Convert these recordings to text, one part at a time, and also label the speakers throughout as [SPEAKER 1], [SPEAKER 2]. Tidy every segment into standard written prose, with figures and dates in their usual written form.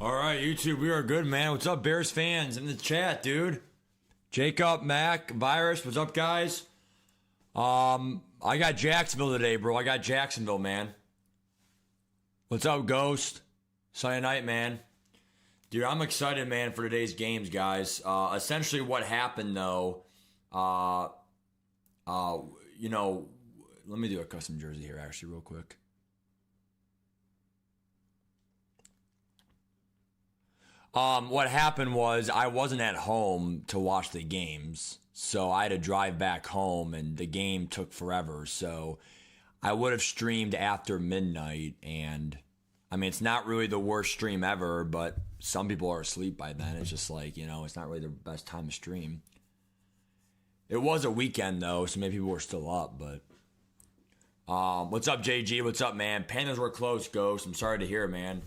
[SPEAKER 1] All right, YouTube, we are good, man. What's up, Bears fans in the chat, dude? Jacob, Mac, Virus, what's up, guys? I got Jacksonville today, bro. I got Jacksonville, man. What's up, Ghost? Sunday night, man. Dude, I'm excited, man, for today's games, guys. Essentially, what happened, though, you know, let me do a custom jersey here, actually, real quick. What happened was I wasn't at home to watch the games, so I had to drive back home, and the game took forever. So I would have streamed after midnight, and I mean, it's not really the worst stream ever, but some people are asleep by then. It's just like, you know, it's not really the best time to stream. It was a weekend, though, so maybe people were still up, but what's up, JG? What's up, man? Panthers were close, Ghost. I'm sorry to hear, man.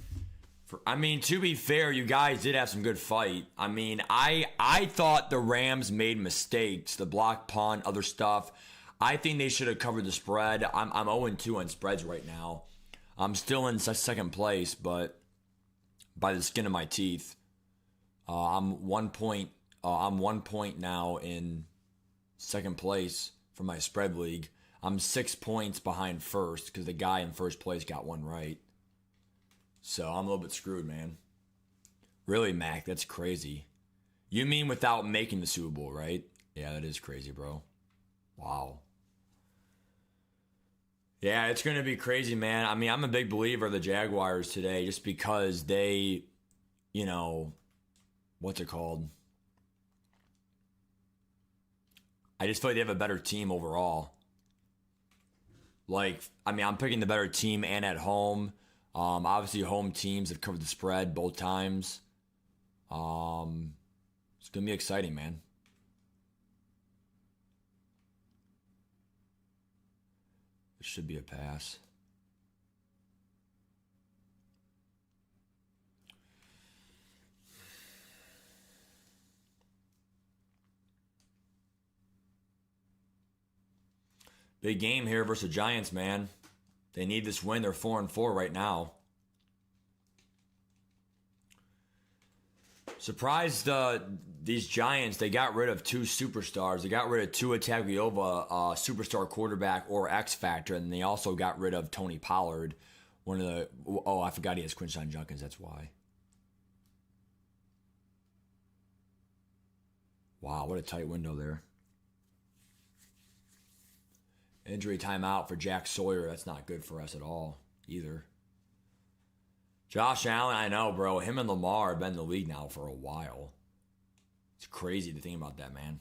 [SPEAKER 1] I mean, to be fair, you guys did have some good fight. I mean, I thought the Rams made mistakes, the block punt, other stuff. I think they should have covered the spread. I'm 0-2 on spreads right now. I'm still in second place, but by the skin of my teeth. I'm 1 point. I'm 1 point now in second place for my spread league. I'm 6 points behind first because the guy in first place got one right. So I'm a little bit screwed, man. Really, Mac, that's crazy. You mean without making the Super Bowl, right? Yeah, that is crazy, bro. Wow. Yeah, it's going to be crazy, man. I mean, I'm a big believer of the Jaguars today just because they, you know, what's it called? I just feel like they have a better team overall. Like, I mean, I'm picking the better team and at home. Obviously, home teams have covered the spread both times. It's going to be exciting, man. It should be a pass. Big game here versus the Giants, man. They need this win. They're 4-4 right now. Surprised these Giants, they got rid of two superstars. They got rid of Tua Tagovailoa, superstar quarterback or X Factor, and they also got rid of Tony Pollard. One of the I forgot he has Quinshon Judkins, that's why. Wow, what a tight window there. Injury timeout for Jack Sawyer. That's not good for us at all either. Josh Allen, I know, bro. Him and Lamar have been in the league now for a while. It's crazy to think about that, man.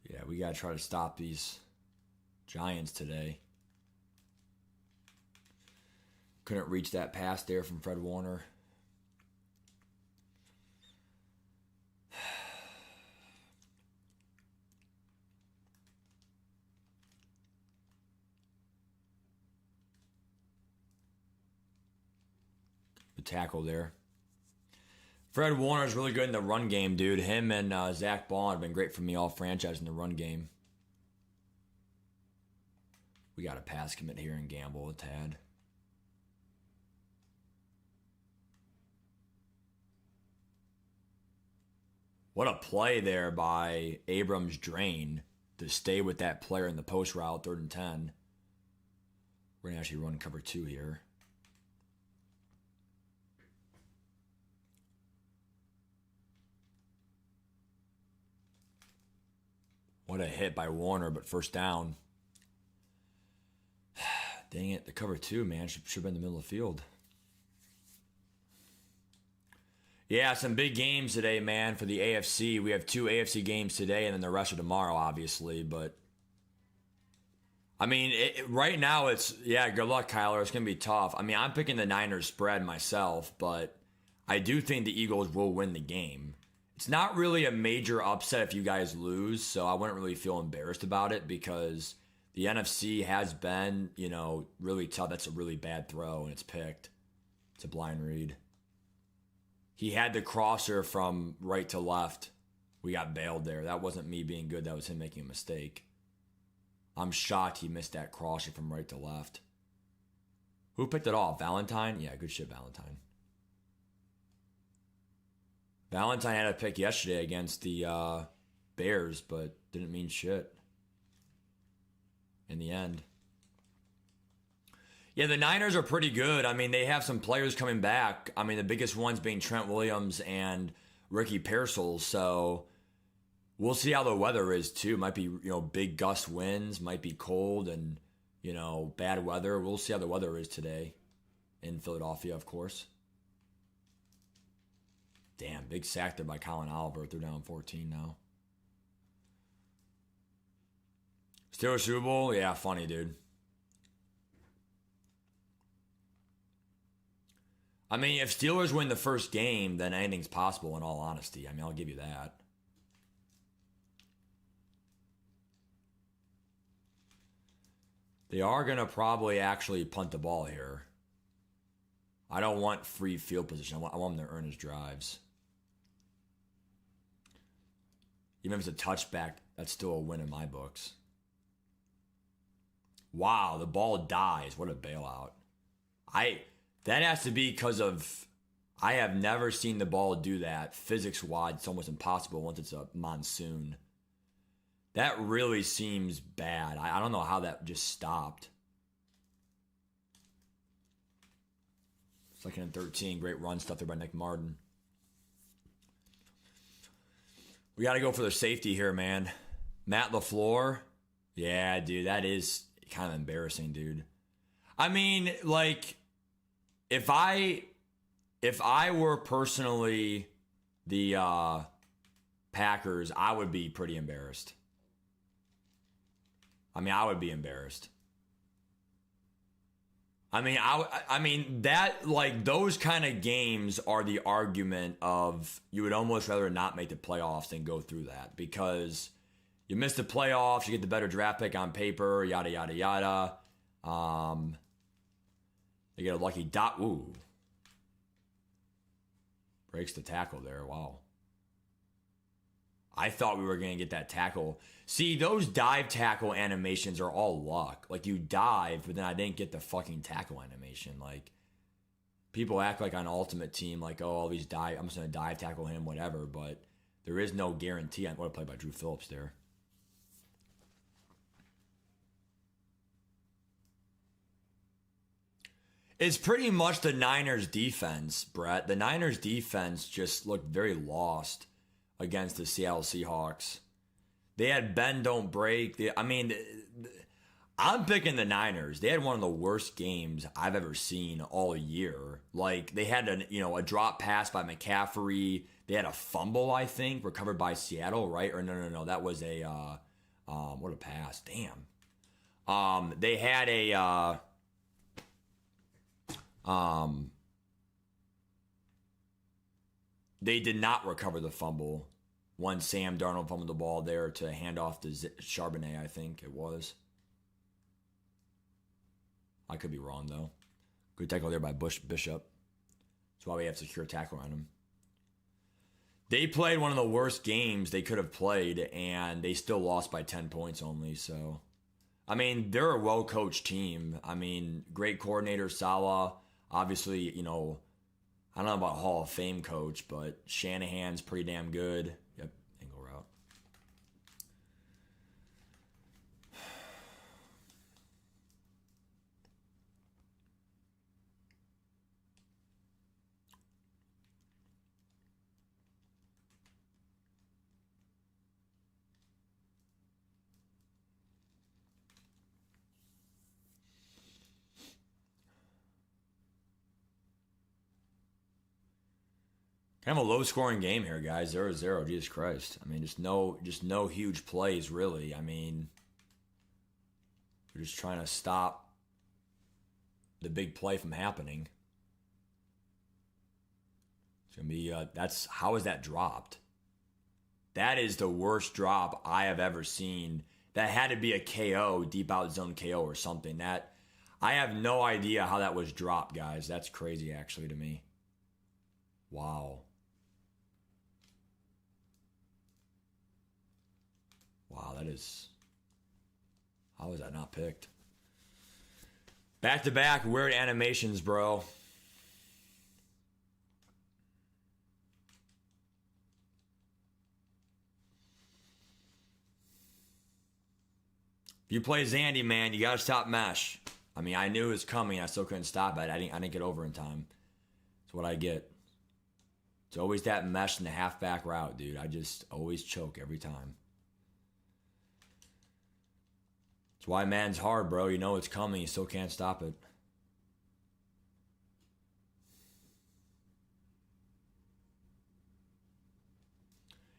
[SPEAKER 1] But yeah, we got to try to stop these Giants today. Couldn't reach that pass there from Fred Warner. Tackle there. Fred Warner's really good in the run game, dude. Him and Zach Ball have been great for me all franchise in the run game. We got a pass commit here and gamble a tad. What a play there by Abrams Drain to stay with that player in the post route, 3rd and 10. We're going to actually run cover 2 here. What a hit by Warner, but first down. Dang it, the cover 2, man. Should have been in the middle of the field. Yeah, some big games today, man, for the AFC. We have 2 AFC games today, and then the rest are tomorrow, obviously. But, I mean, right now it's, yeah, good luck, Kyler. It's going to be tough. I mean, I'm picking the Niners spread myself, but I do think the Eagles will win the game. It's not really a major upset if you guys lose, so I wouldn't really feel embarrassed about it because the NFC has been, you know, really tough. That's a really bad throw, and it's picked. It's a blind read. He had the crosser from right to left. We got bailed there. That wasn't me being good. That was him making a mistake. I'm shocked he missed that crosser from right to left. Who picked it off? Valentine? Yeah, good shit, Valentine. Valentine had a pick yesterday against the Bears, but didn't mean shit in the end. Yeah, the Niners are pretty good. I mean, they have some players coming back. I mean, the biggest ones being Trent Williams and Ricky Pearsall. So we'll see how the weather is too. Might be, big gust winds, might be cold and, bad weather. We'll see how the weather is today in Philadelphia, of course. Damn, big sack there by Colin Oliver. They're down 14 now. Steelers Super Bowl? Yeah, funny, dude. I mean, if Steelers win the first game, then anything's possible in all honesty. I mean, I'll give you that. They are going to probably actually punt the ball here. I don't want free field position. I want them to earn his drives. Even if it's a touchback, that's still a win in my books. Wow, the ball dies. What a bailout. That has to be because of, I have never seen the ball do that. Physics-wise, it's almost impossible once it's a monsoon. That really seems bad. I don't know how that just stopped. 2nd and 13. Great run stuff there by Nick Martin. We got to go for the safety here, man. Matt LaFleur. Yeah, dude, that is kind of embarrassing, dude. I mean, like, if I were personally the Packers, I would be pretty embarrassed. I mean, I would be embarrassed. I mean, that, like, those kind of games are the argument of you would almost rather not make the playoffs than go through that, because you miss the playoffs, you get the better draft pick on paper, yada, yada, yada. They get a lucky dot. Ooh. Breaks the tackle there. Wow. I thought we were going to get that tackle. See, those dive tackle animations are all luck. Like, you dive, but then I didn't get the fucking tackle animation. Like, people act like on Ultimate Team, like, oh, all these dive, I'm just going to dive tackle him, whatever. But there is no guarantee. What a play by Drew Phillips there. It's pretty much the Niners defense, Brett. The Niners defense just looked very lost against the Seattle Seahawks. They had bend, don't break. I'm picking the Niners. They had one of the worst games I've ever seen all year. Like, they had a drop pass by McCaffrey. They had a fumble, I think, recovered by Seattle, right? Or no. That was a what a pass. Damn. They had a they did not recover the fumble. One Sam Darnold fumbled the ball there to hand off to Charbonnet, I think it was. I could be wrong, though. Good tackle there by Bishop. That's why we have secure tackle on him. They played one of the worst games they could have played, and they still lost by 10 points only. So, I mean, they're a well-coached team. I mean, great coordinator, Saleh. Obviously, I don't know about Hall of Fame coach, but Shanahan's pretty damn good. Yep, angle route. Kind of a low-scoring game here, guys. 0-0. Jesus Christ. I mean, just no huge plays, really. I mean, we're just trying to stop the big play from happening. It's gonna be. How is that dropped? That is the worst drop I have ever seen. That had to be a KO, deep out zone KO or something. That I have no idea how that was dropped, guys. That's crazy, actually, to me. Wow. Wow, that is... How is that not picked? Back-to-back weird animations, bro. If you play Zandy, man, you gotta stop mesh. I mean, I knew it was coming. I still couldn't stop it. I didn't get over in time. That's what I get. It's always that mesh in the halfback route, dude. I just always choke every time. That's why Madden's hard, bro. You know it's coming. You still can't stop it.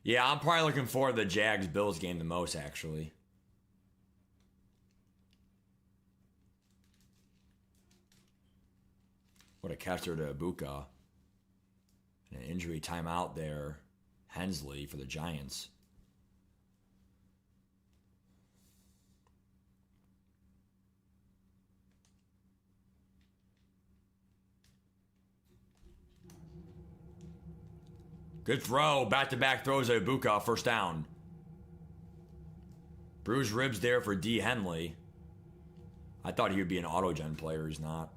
[SPEAKER 1] Yeah, I'm probably looking forward to the Jags-Bills game the most, actually. What a catcher to Ibuka. An injury timeout there. Hensley for the Giants. Good throw. Back-to-back throws at Ibuka. First down. Bruised ribs there for D. Henley. I thought he would be an auto-gen player. He's not.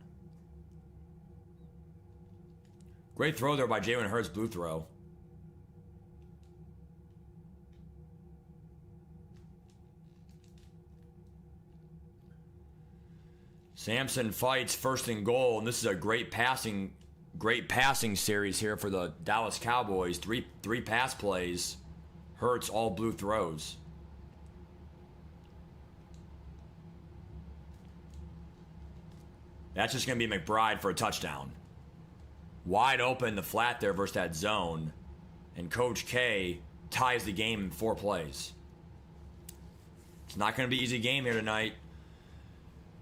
[SPEAKER 1] Great throw there by Jalen Hurts. Blue throw. Sampson fights first and goal. And this is a great passing series here for the Dallas Cowboys. Three pass plays. Hurts all blue throws. That's just going to be McBride for a touchdown. Wide open the flat there versus that zone. And Coach K ties the game in 4 plays. It's not going to be an easy game here tonight.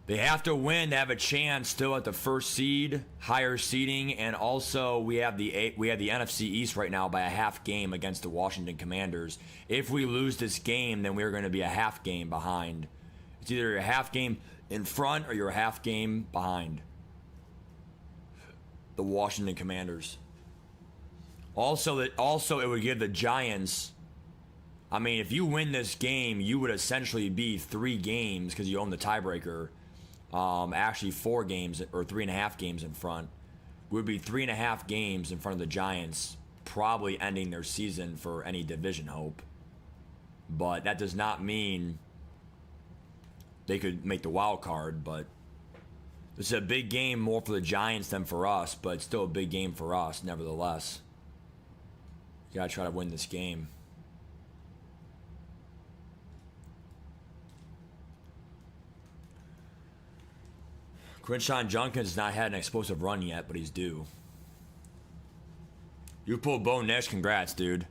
[SPEAKER 1] They have to win to have a chance still at the first seed, higher seeding, and also we have the NFC East right now by a half game against the Washington Commanders. If we lose this game, then we're going to be a half game behind. It's either a half game in front or you're a half game behind the Washington Commanders. Also, it would give the Giants. I mean, if you win this game, you would essentially be 3 games because you own the tiebreaker. Actually 4 games or 3.5 games in front. Would be 3.5 games in front of the Giants, probably ending their season for any division hope. But that does not mean they could make the wild card. But this is a big game more for the Giants than for us, but it's still a big game for us nevertheless. You gotta try to win this game. Quinshon Judkins has not had an explosive run yet, but he's due. You pulled Bo Nix, congrats, dude.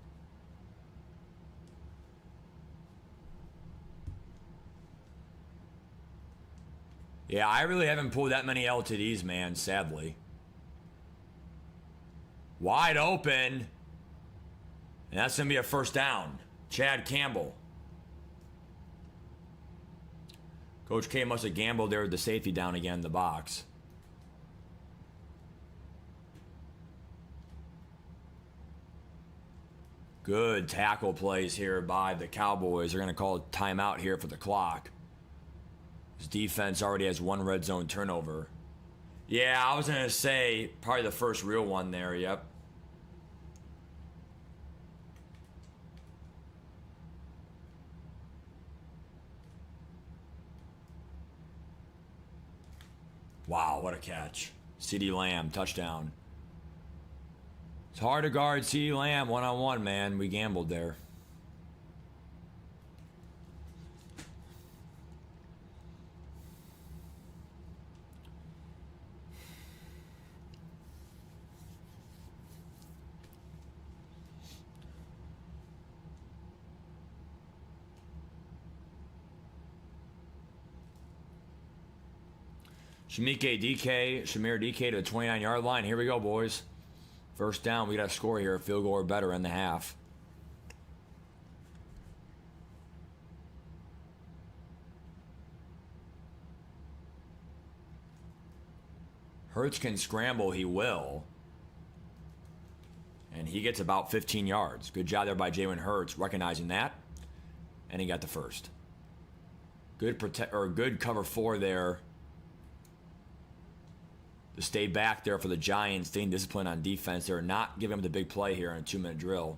[SPEAKER 1] Yeah, I really haven't pulled that many LTDs, man, sadly. Wide open. And that's going to be a first down. Chad Campbell. Coach K must have gambled there with the safety down again in the box. Good tackle plays here by the Cowboys. They're going to call a timeout here for the clock. His defense already has 1 red zone turnover. Yeah, I was going to say probably the first real one there, yep. Wow, what a catch. CeeDee Lamb, touchdown. It's hard to guard CeeDee Lamb one-on-one, man. We gambled there. Shamir DK to the 29-yard line. Here we go, boys. First down. We got to score here. Field goal or better in the half. Hurts can scramble. He will. And he gets about 15 yards. Good job there by Jalen Hurts recognizing that. And he got the first. Good cover 4 there to stay back there for the Giants, staying disciplined on defense. They're not giving them the big play here in a 2-minute drill.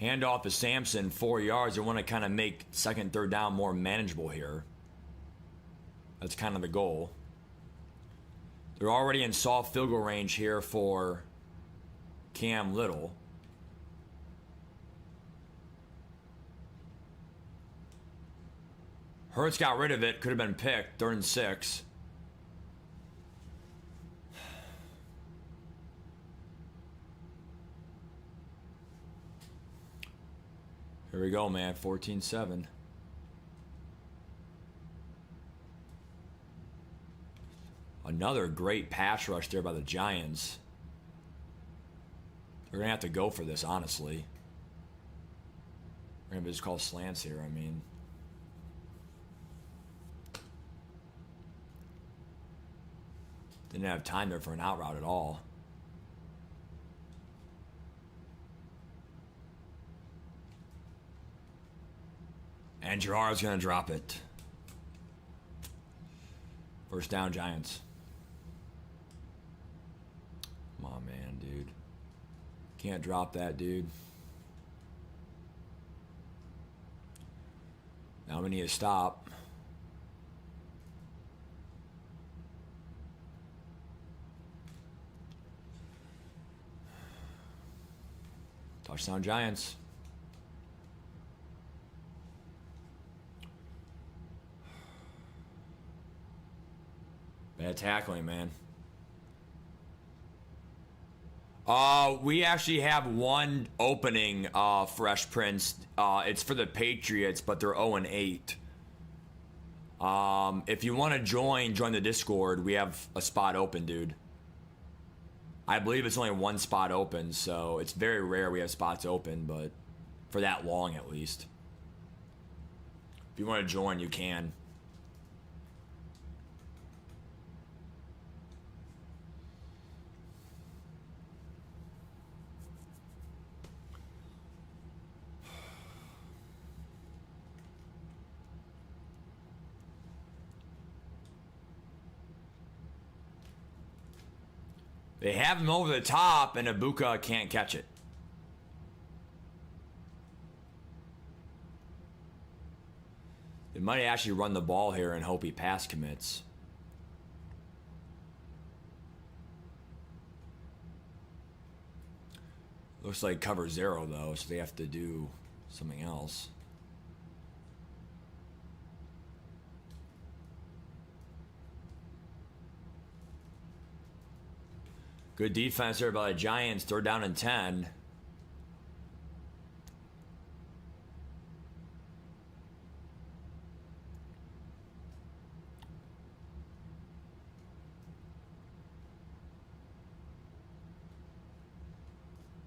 [SPEAKER 1] Handoff to Sampson, 4 yards. They want to kind of make second, third down more manageable here. That's kind of the goal. They're already in soft field goal range here for Cam Little. Hurts got rid of it. Could have been picked. 3rd and 6. Here we go, man. 14-7. Another great pass rush there by the Giants. They're going to have to go for this, honestly. We're going to just call slants here, I mean. Didn't have time there for an out route at all. And Gerard's going to drop it. First down, Giants. Come on, man, dude. Can't drop that, dude. Now we need to stop. Touchdown, Giants. Bad tackling, man. We actually have one opening, Fresh Prince. It's for the Patriots, but they're 0-8. If you want to join the Discord. We have a spot open, dude. I believe it's only one spot open, so it's very rare we have spots open, but for that long at least. If you want to join, you can. They have him over the top, and Ibuka can't catch it. They might actually run the ball here and hope he pass commits. Looks like cover 0, though, so they have to do something else. Good defense there by the Giants. 3rd down and 10.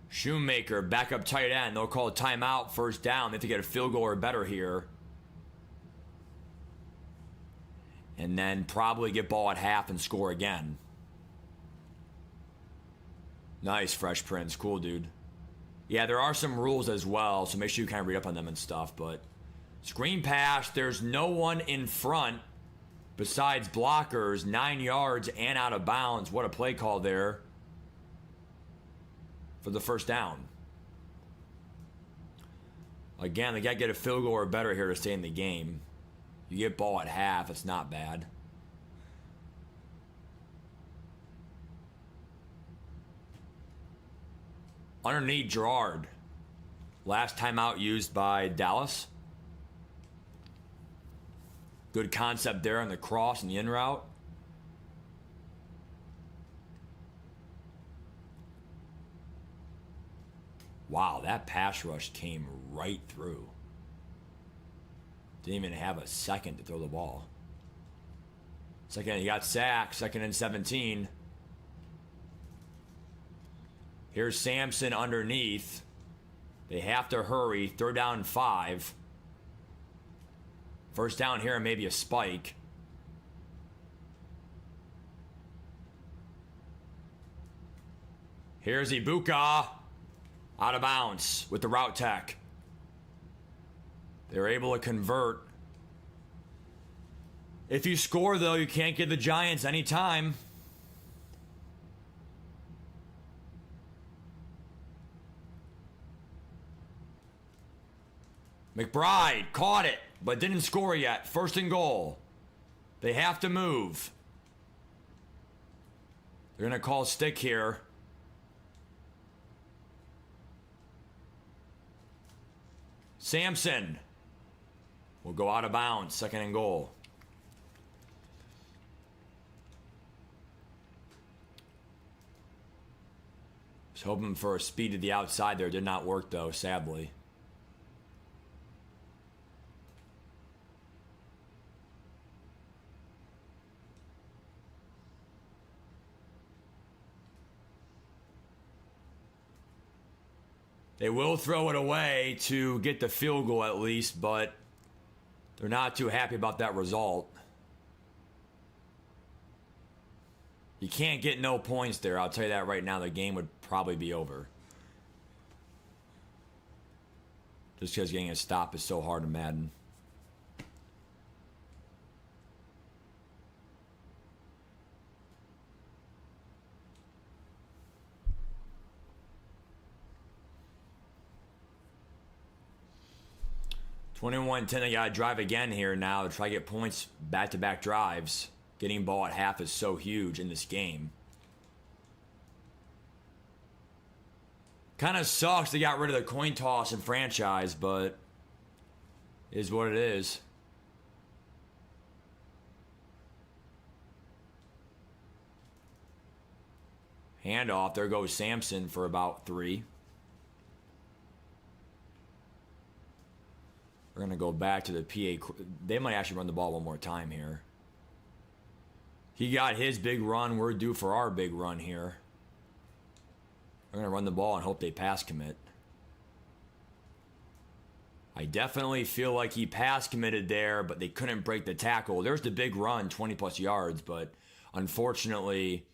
[SPEAKER 1] Shoemaker, backup tight end. They'll call a timeout. 1st down. They have to get a field goal or better here. And then probably get ball at half and score again. Nice, Fresh Prince. Cool, dude. Yeah, there are some rules as well, so make sure you kind of read up on them and stuff. But screen pass, there's no one in front besides blockers. 9 yards and out of bounds. What a play call there for the 1st down. Again, they got to get a field goal or better here to stay in the game. You get ball at half, it's not bad. Underneath Gerard. Last timeout used by Dallas. Good concept there on the cross and the in route. Wow, that pass rush came right through. Didn't even have a second to throw the ball. Second, he got sacked. 2nd and 17. Here's Sampson underneath. They have to hurry. 3rd down and 5. 1st down here and maybe a spike. Here's Ibuka. Out of bounds with the route tech. They're able to convert. If you score, though, you can't give the Giants any time. McBride caught it, but didn't score yet. First and goal. They have to move. They're going to call stick here. Sampson will go out of bounds. Second and goal. Was hoping for a speed to the outside there. Did not work, though, sadly. They will throw it away to get the field goal at least, but they're not too happy about that result. You can't get no points there. I'll tell you that right now. The game would probably be over. Just because getting a stop is so hard in Madden. $21-10, they got to drive again here now to try to get points back-to-back drives. Getting ball at half is so huge in this game. Kind of sucks they got rid of the coin toss and franchise, but it is what it is. Handoff, there goes Sampson for about 3. We're going to go back to the PA. They might actually run the ball one more time here. He got his big run. We're due for our big run here. We're going to run the ball and hope they pass commit. I definitely feel like he pass committed there, but they couldn't break the tackle. There's the big run, 20-plus yards, but unfortunately,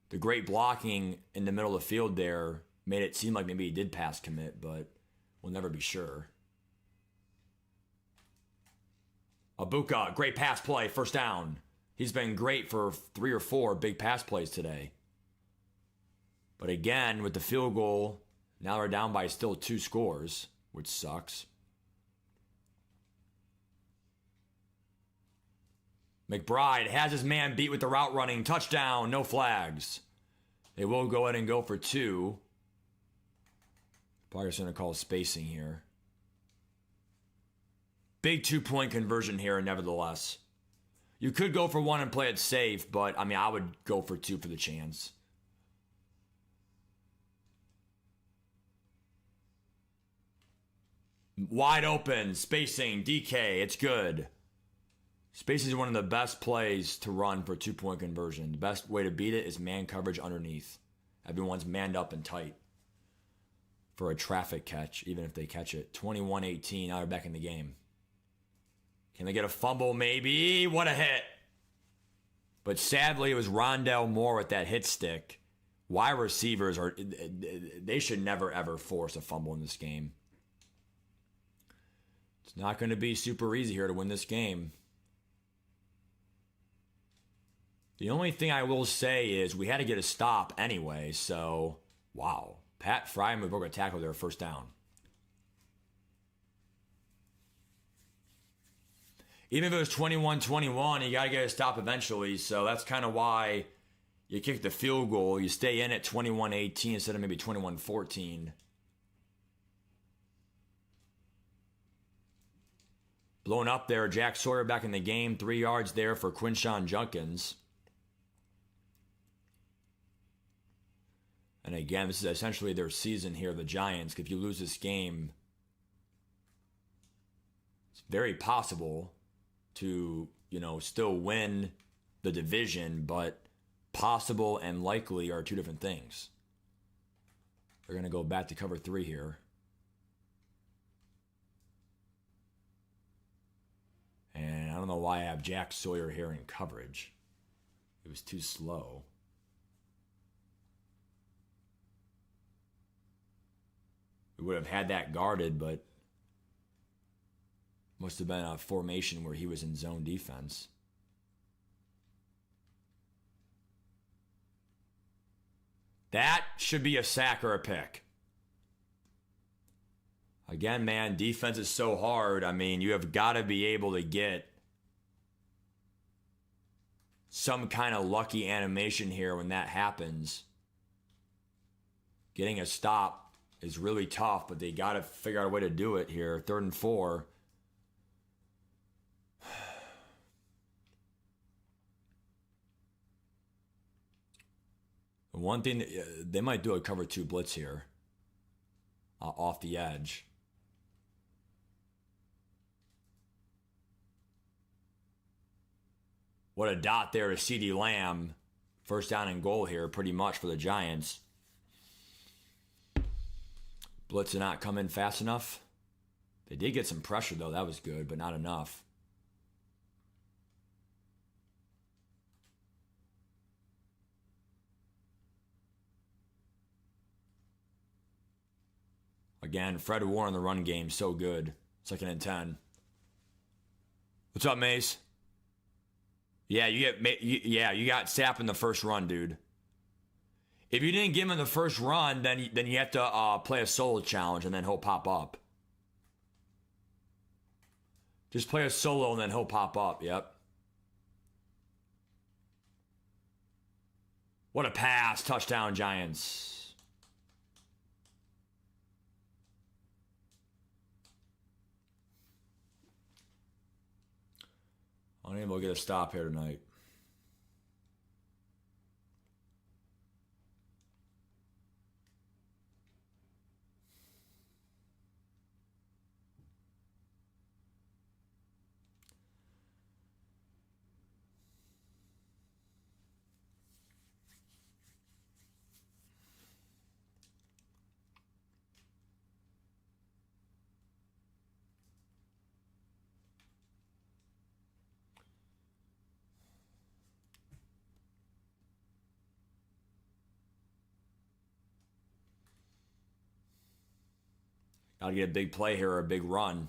[SPEAKER 1] the great blocking in the middle of the field there made it seem like maybe he did pass commit, but we'll never be sure. Abuka, great pass play, first down. He's been great for 3 or 4 big pass plays today. But again, with the field goal, now they're down by still 2 scores, which sucks. McBride has his man beat with the route running. Touchdown, no flags. They will go ahead and go for 2. Probably just going to call spacing here. Big 2-point conversion here, nevertheless. You could go for 1 and play it safe, but, I mean, I would go for 2 for the chance. Wide open, spacing, DK, it's good. Spacing is one of the best plays to run for 2-point conversion. The best way to beat it is man coverage underneath. Everyone's manned up and tight for a traffic catch, even if they catch it. 21-18, now they're back in the game. Can they get a fumble? Maybe. What a hit. But sadly, it was Rondell Moore with that hit stick. Wide receivers they should never, ever force a fumble in this game. It's not going to be super easy here to win this game. The only thing I will say is we had to get a stop anyway, so, wow. Pat Fryman broke a tackle there, first down. Even if it was 21-21, you got to get a stop eventually. So that's kind of why you kick the field goal. You stay in at 21-18 instead of maybe 21-14. Blown up there. Jack Sawyer back in the game. 3 yards there for Quinshawn Junkins. And again, this is essentially their season here, the Giants. If you lose this game, it's very possible to, still win the division, but possible and likely are 2 different things. They're going to go back to cover 3 here. And I don't know why I have Jack Sawyer here in coverage. It was too slow. We would have had that guarded, but Must have been a formation where he was in zone defense. That should be a sack or a pick. Again, man, defense is so hard. I mean, you have got to be able to get some kind of lucky animation here when that happens. Getting a stop is really tough, but they got to figure out a way to do it here. 3rd and 4. One thing, they might do a cover 2 blitz here off the edge. What a dot there to CeeDee Lamb. 1st down and goal here pretty much for the Giants. Blitz did not come in fast enough. They did get some pressure though. That was good, but not enough. Again, Fred Warner in the run game, so good. 2nd and 10. What's up, Mace? Yeah, you got Sapp in the first run, dude. If you didn't give him in the first run, then you have to play a solo challenge, and then he'll pop up. Just play a solo, and then he'll pop up. Yep. What a pass. Touchdown, Giants. Unable to get a stop here tonight. Got to get a big play here or a big run.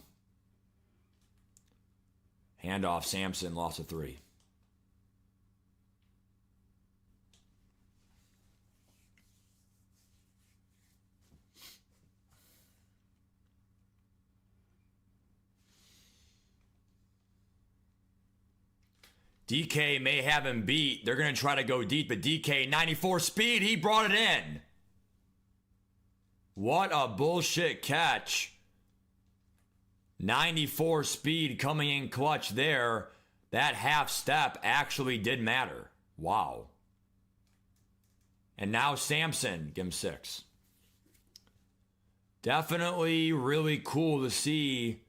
[SPEAKER 1] Handoff, Sampson, loss of 3. DK may have him beat. They're going to try to go deep, but DK, 94 speed, he brought it in. What a bullshit catch. 94 speed coming in clutch there. That half step actually did matter. Wow. And now Sampson, give him 6. Definitely really cool to see,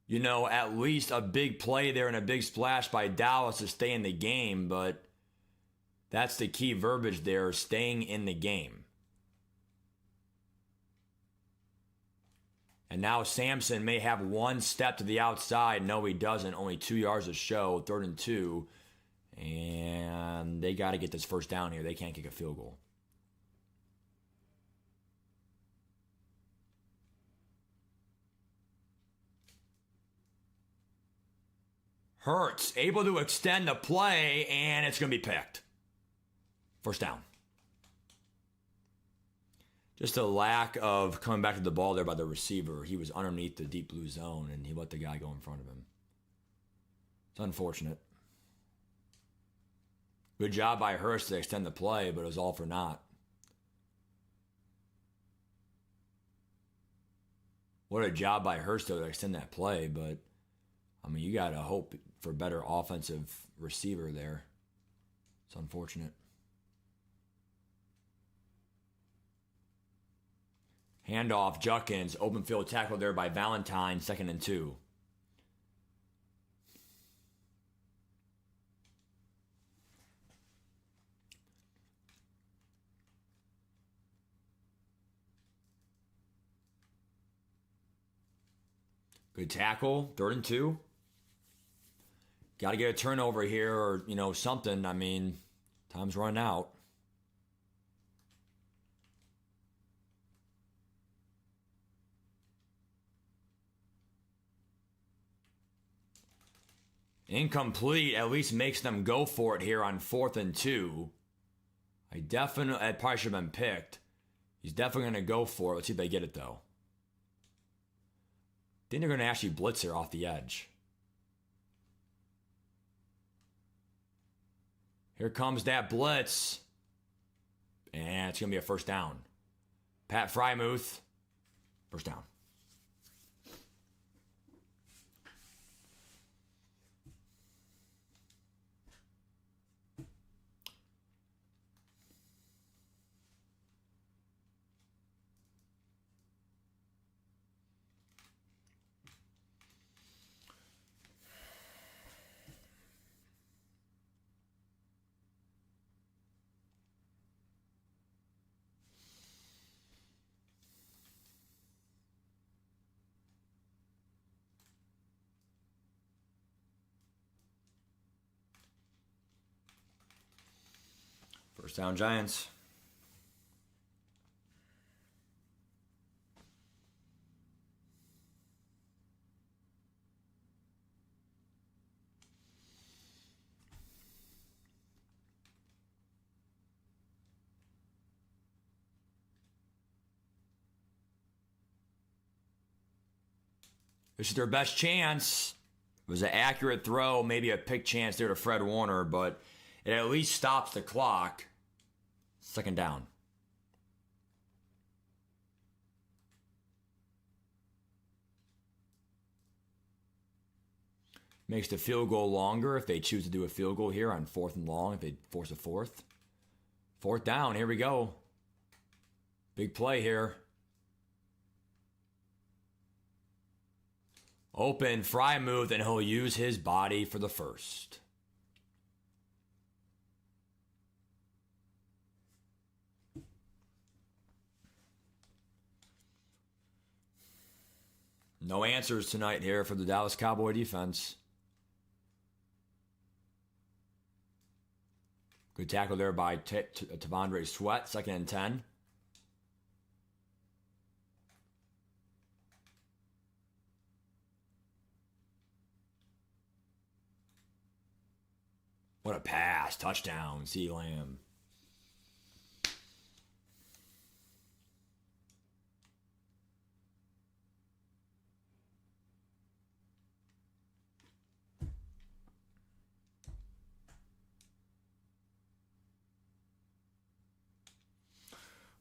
[SPEAKER 1] you know, at least a big play there and a big splash by Dallas to stay in the game, but that's the key verbiage there, staying in the game. And now Sampson may have one step to the outside. No, he doesn't. Only 2 yards to show. 3rd and 2. And they got to get this first down here. They can't kick a field goal. Hurts able to extend the play, and it's going to be picked. First down. Just a lack of coming back to the ball there by the receiver. He was underneath the deep blue zone, and he let the guy go in front of him. It's unfortunate. Good job by Hurst to extend the play, but it was all for naught. What a job by Hurst to extend that play, but, I mean, you got to hope for better offensive receiver there. It's unfortunate. Handoff, Judkins, open field tackle there by Valentine, 2nd and 2. Good tackle, 3rd and 2. Got to get a turnover here or, you know, something. I mean, time's running out. Incomplete, at least makes them go for it here on 4th and 2. I probably should have been picked. He's definitely going to go for it. Let's see if they get it, though. I think they're going to actually blitz here off the edge. Here comes that blitz. And it's going to be a first down. Pat Frymuth, first down. First down, Giants. This is their best chance. It was an accurate throw, maybe a pick chance there to Fred Warner, but it at least stops the clock. Second down. Makes the field goal longer if they choose to do a field goal here on 4th and long, if they force a 4th. 4th down, here we go. Big play here. Open, Frymuth, and he'll use his body for the first. No answers tonight here for the Dallas Cowboy defense. Good tackle there by Tavondre Sweat, 2nd and 10. What a pass. Touchdown, CeeDee Lamb.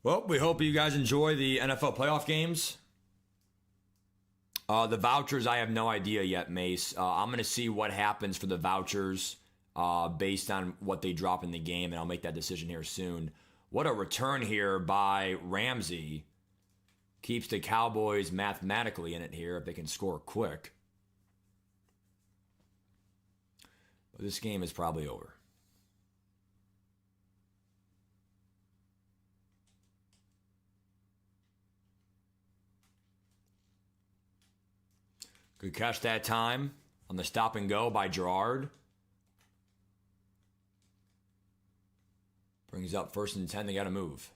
[SPEAKER 1] Well, we hope you guys enjoy the NFL playoff games. The vouchers, I have no idea yet, Mace. I'm going to see what happens for the vouchers based on what they drop in the game, and I'll make that decision here soon. What a return here by Ramsey. Keeps the Cowboys mathematically in it here if they can score quick. But this game is probably over. Good catch that time on the stop and go by Gerard. Brings up 1st and 10. They got to move.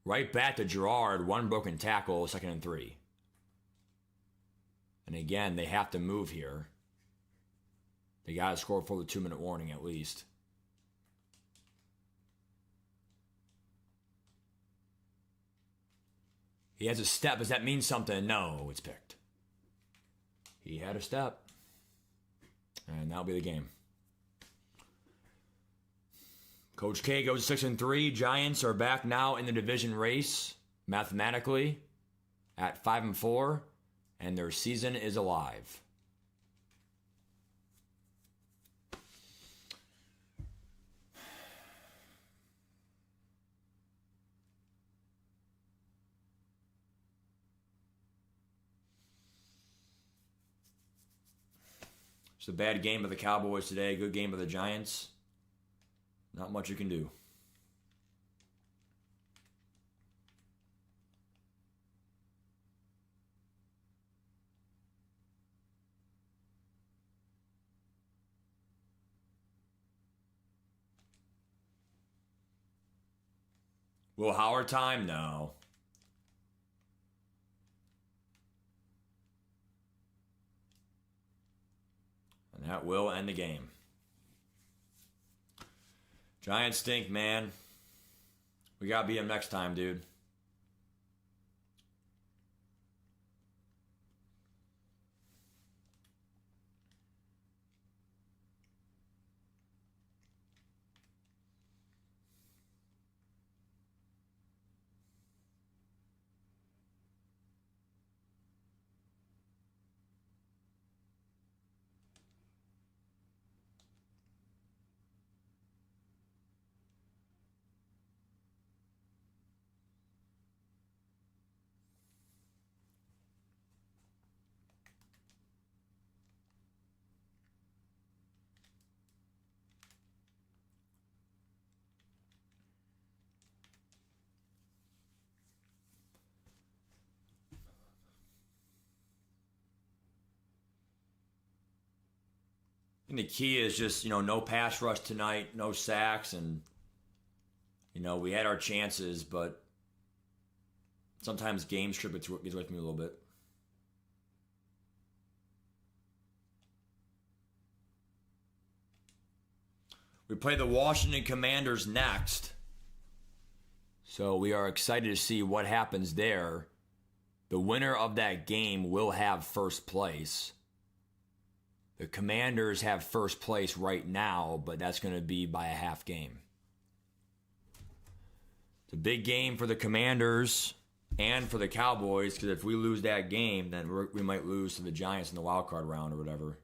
[SPEAKER 1] Right back to Gerard. 1 broken tackle, 2nd and 3. And again, they have to move here. They got to score for the 2-minute warning at least. He has a step. Does that mean something? No, it's picked. He had a step. And that'll be the game. Coach K goes 6 and 3. Giants are back now in the division race, mathematically, at 5 and 4, and their season is alive. It's a bad game of the Cowboys today, good game of the Giants. Not much you can do. Will Howard time? No. That will end the game. Giants stink, man. We got to beat them next time, dude. And the key is just, no pass rush tonight, no sacks, and, we had our chances, but sometimes game script gets away from me a little bit. We play the Washington Commanders next, so we are excited to see what happens there. The winner of that game will have first place. The Commanders have first place right now, but that's going to be by a half game. It's a big game for the Commanders and for the Cowboys, because if we lose that game, then we might lose to the Giants in the wild card round or whatever.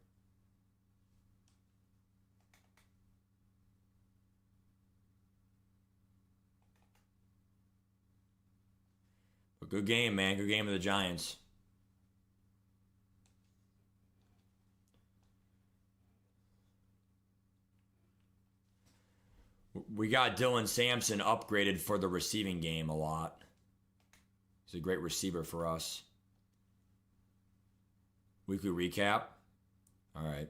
[SPEAKER 1] But good game, man. Good game of the Giants. We got Dylan Sampson upgraded for the receiving game a lot. He's a great receiver for us. Weekly recap. All right.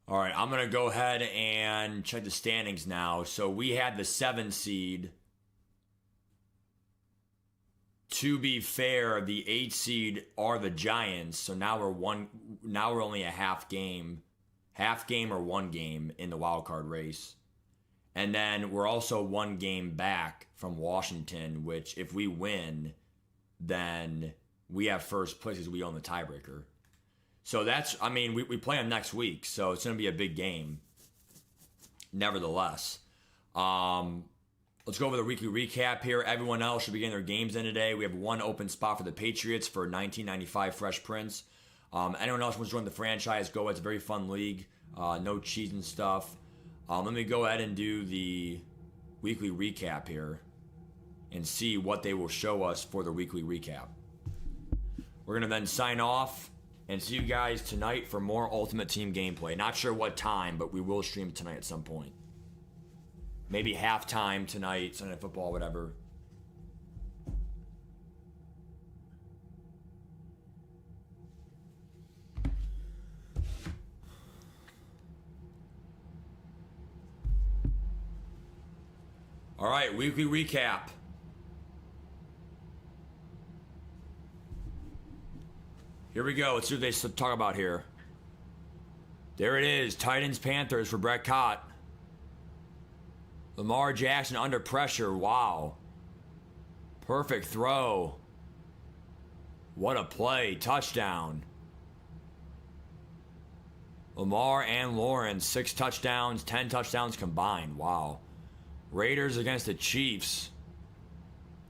[SPEAKER 1] All right, I'm going to go ahead and check the standings now. So we had the 7 seed. To be fair, the 8 seed are the Giants. So now we're only a half game or 1 game in the wild card race. And then we're also 1 game back from Washington, which if we win, then we have first place because we own the tiebreaker. So we play them next week, so it's going to be a big game. Nevertheless, let's go over the weekly recap here. Everyone else should be getting their games in today. We have 1 open spot for the Patriots for 1995 Fresh Prince. Anyone else wants to join the franchise, go. It's a very fun league. No cheese and stuff. Let me go ahead and do the weekly recap here and see what they will show us for the weekly recap. We're going to then sign off and see you guys tonight for more Ultimate Team gameplay. Not sure what time, but we will stream tonight at some point. Maybe halftime tonight, Sunday Night Football, whatever. All right, weekly recap. Here we go. Let's see what they talk about here. There it is. Titans, Panthers for Brett Cott. Lamar Jackson under pressure. Wow. Perfect throw. What a play. Touchdown. Lamar and Lawrence, 6 touchdowns, 10 touchdowns combined. Wow. Raiders against the Chiefs.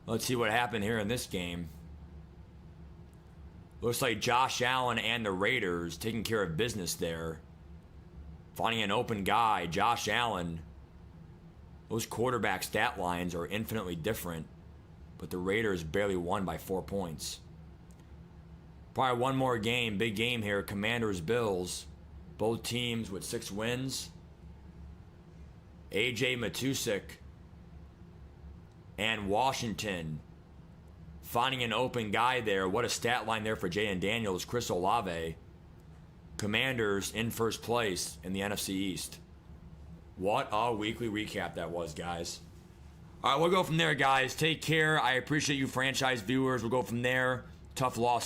[SPEAKER 1] Let's see what happened here in this game. Looks like Josh Allen and the Raiders taking care of business there. Finding an open guy. Josh Allen Those quarterback stat lines are infinitely different, but the Raiders barely won by 4 points. Probably one more game, big game here. Commanders, Bills, both teams with 6 wins. A.J. Matusik and Washington finding an open guy there. What a stat line there for Jaden Daniels. Chris Olave. Commanders in first place in the NFC East. What a weekly recap that was, guys. All right, we'll go from there, guys. Take care. I appreciate you franchise viewers. We'll go from there. Tough loss.